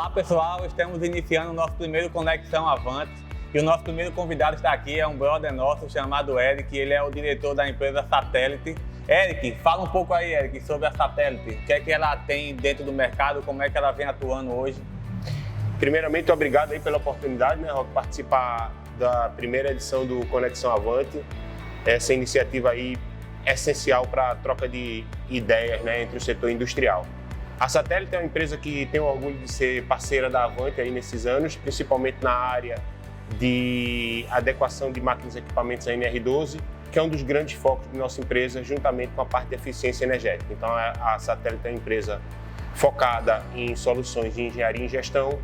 Olá pessoal, estamos iniciando o nosso primeiro Conexão Avante e o nosso primeiro convidado está aqui, é um brother nosso chamado Eric, ele é o diretor da empresa Satellite. Eric, fala um pouco aí, Eric, sobre a Satellite, o que é que ela tem dentro do mercado, como é que ela vem atuando hoje? Primeiramente, obrigado aí pela oportunidade, né, Roque, participar da primeira edição do Conexão Avante. Essa iniciativa aí é essencial para a troca de ideias, né, entre o setor industrial. A Satellite é uma empresa que tem o orgulho de ser parceira da Avante aí nesses anos, principalmente na área de adequação de máquinas e equipamentos a NR12, que é um dos grandes focos de nossa empresa, juntamente com a parte de eficiência energética. Então, a Satellite é uma empresa focada em soluções de engenharia e gestão,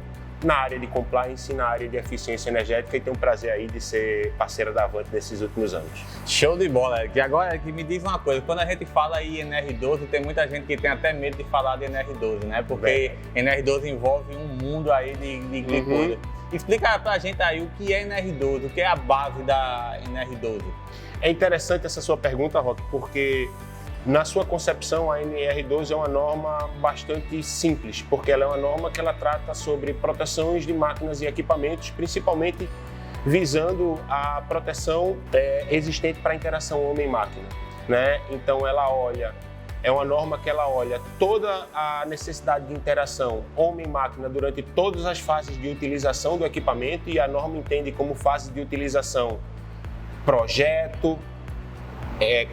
na área de compliance e na área de eficiência energética, e tenho o prazer aí de ser parceira da Avante nesses últimos anos. Show de bola, Eric. E agora, Eric, me diz uma coisa, quando a gente fala em NR12, tem muita gente que tem até medo de falar de NR12, né? Porque NR12 envolve um mundo aí de coisa. Explica pra gente aí o que é NR12, o que é a base da NR12. É interessante essa sua pergunta, Roque, porque na sua concepção, a NR12 é uma norma bastante simples, porque ela é uma norma que ela trata sobre proteções de máquinas e equipamentos, principalmente visando a proteção existente para a interação homem-máquina, né? Então é uma norma que ela olha toda a necessidade de interação homem-máquina durante todas as fases de utilização do equipamento, e a norma entende como fase de utilização projeto,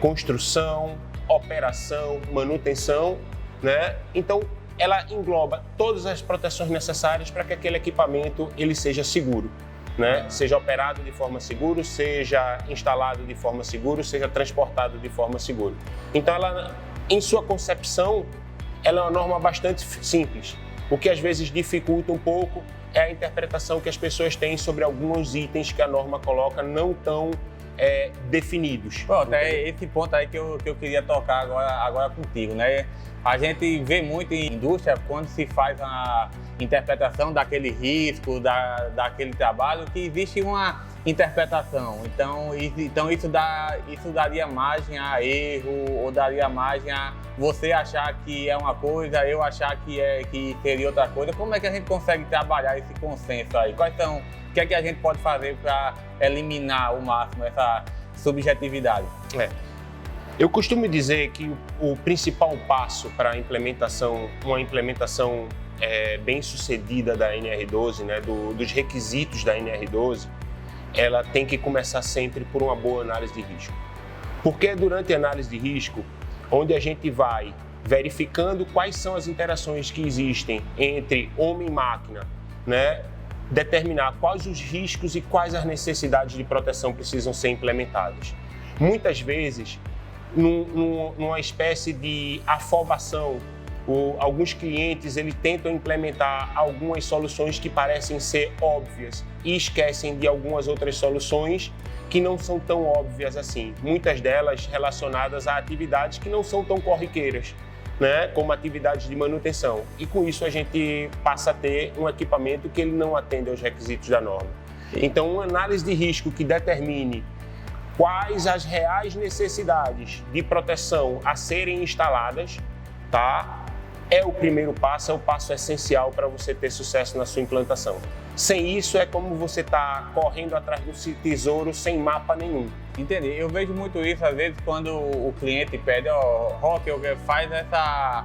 construção, operação, manutenção, né? Então, ela engloba todas as proteções necessárias para que aquele equipamento ele seja seguro, né? Seja operado de forma segura, seja instalado de forma segura, seja transportado de forma segura. Então, ela, em sua concepção, ela é uma norma bastante simples. O que às vezes dificulta um pouco é a interpretação que as pessoas têm sobre alguns itens que a norma coloca não tão definidos. Pronto, é esse ponto aí que eu queria tocar agora contigo, né? A gente vê muito em indústria, quando se faz a interpretação daquele risco, daquele trabalho, que existe uma interpretação. Então isso daria margem a erro, ou daria margem a você achar que é uma coisa, eu achar que seria outra coisa. Como é que a gente consegue trabalhar esse consenso aí? O que é que a gente pode fazer para eliminar ao máximo essa subjetividade? Eu costumo dizer que o principal passo para uma implementação bem sucedida da NR12, né, dos requisitos da NR12, ela tem que começar sempre por uma boa análise de risco. Porque é durante a análise de risco onde a gente vai verificando quais são as interações que existem entre homem e máquina, né, determinar quais os riscos e quais as necessidades de proteção precisam ser implementadas. Muitas vezes, numa espécie de afobação, alguns clientes eles tentam implementar algumas soluções que parecem ser óbvias e esquecem de algumas outras soluções que não são tão óbvias assim. Muitas delas relacionadas a atividades que não são tão corriqueiras, né, como atividades de manutenção. E com isso a gente passa a ter um equipamento que ele não atende aos requisitos da norma. Então, uma análise de risco que determine quais as reais necessidades de proteção a serem instaladas, tá? É o primeiro passo, é o passo essencial para você ter sucesso na sua implantação. Sem isso, é como você está correndo atrás do tesouro sem mapa nenhum. Entendi. Eu vejo muito isso, às vezes, quando o cliente pede, Roque, faz essa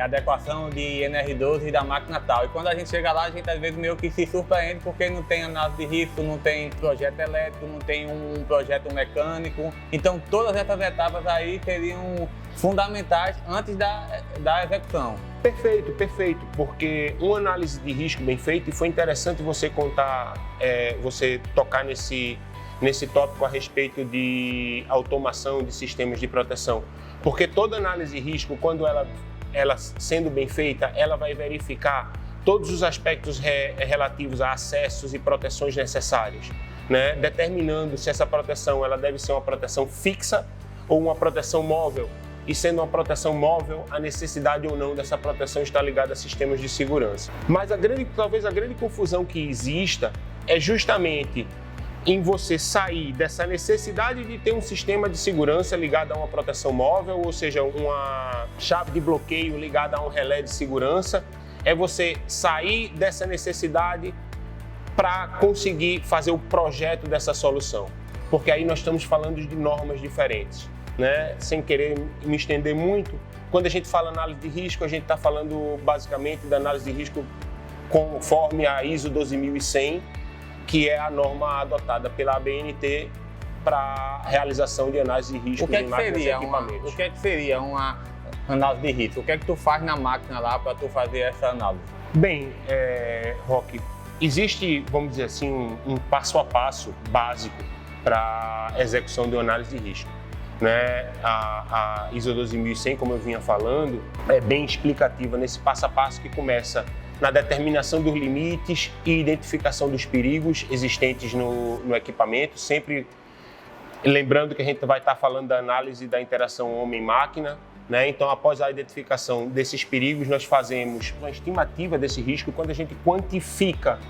adequação de NR12 da máquina tal. E quando a gente chega lá, a gente às vezes meio que se surpreende porque não tem análise de risco, não tem projeto elétrico, não tem um projeto mecânico. Então, todas essas etapas aí seriam fundamentais antes da execução. Perfeito, porque uma análise de risco bem feita, e foi interessante você você tocar nesse tópico a respeito de automação de sistemas de proteção, porque toda análise de risco, quando ela sendo bem feita, ela vai verificar todos os aspectos relativos a acessos e proteções necessárias, né? Determinando se essa proteção ela deve ser uma proteção fixa ou uma proteção móvel. E sendo uma proteção móvel, a necessidade ou não dessa proteção está ligada a sistemas de segurança. Mas talvez a grande confusão que exista é justamente em você sair dessa necessidade de ter um sistema de segurança ligado a uma proteção móvel, ou seja, uma chave de bloqueio ligada a um relé de segurança, é você sair dessa necessidade para conseguir fazer o projeto dessa solução. Porque aí nós estamos falando de normas diferentes, né? Sem querer me estender muito, quando a gente fala análise de risco, a gente está falando basicamente da análise de risco conforme a ISO 12100, que é a norma adotada pela ABNT para a realização de análise de risco de máquinas e equipamentos. O que é que seria uma análise de risco? O que é que tu faz na máquina lá para tu fazer essa análise? Bem, Roque, existe, vamos dizer assim, um passo a passo básico para a execução de uma análise de risco, né? A ISO 12100, como eu vinha falando, é bem explicativa nesse passo a passo que começa na determinação dos limites e identificação dos perigos existentes no equipamento, sempre lembrando que a gente vai estar falando da análise da interação homem-máquina, né? Então, após a identificação desses perigos, nós fazemos uma estimativa desse risco quando a gente quantifica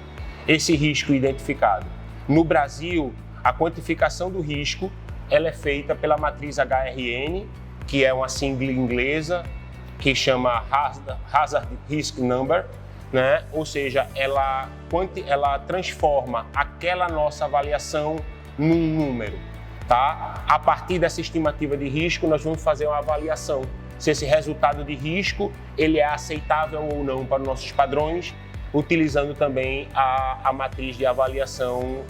esse risco identificado. No Brasil, a quantificação do risco ela é feita pela matriz HRN, que é uma sigla inglesa que chama Hazard Risk Number, né? Ou seja, ela transforma aquela nossa avaliação num número. Tá? A partir dessa estimativa de risco, nós vamos fazer uma avaliação se esse resultado de risco ele é aceitável ou não para os nossos padrões, utilizando também a matriz de avaliação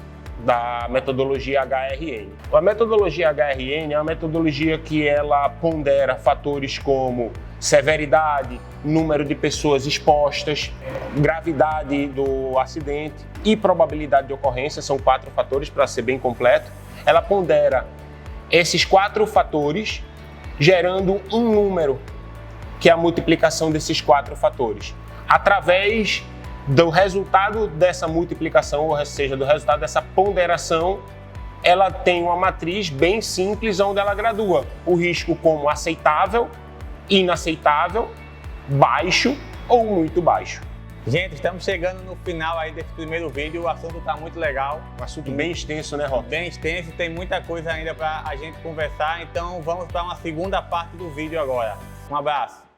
da metodologia HRN. A metodologia HRN é uma metodologia que ela pondera fatores como severidade, número de pessoas expostas, gravidade do acidente e probabilidade de ocorrência, são 4 fatores para ser bem completo. Ela pondera esses 4 fatores, gerando um número, que é a multiplicação desses 4 fatores. Através do resultado dessa multiplicação, ou seja, do resultado dessa ponderação, ela tem uma matriz bem simples, onde ela gradua o risco como aceitável, inaceitável, baixo ou muito baixo. Gente, estamos chegando no final aí desse primeiro vídeo, o assunto está muito legal. Um assunto bem extenso, né, Roque? Bem extenso, tem muita coisa ainda para a gente conversar, então vamos para uma segunda parte do vídeo agora. Um abraço.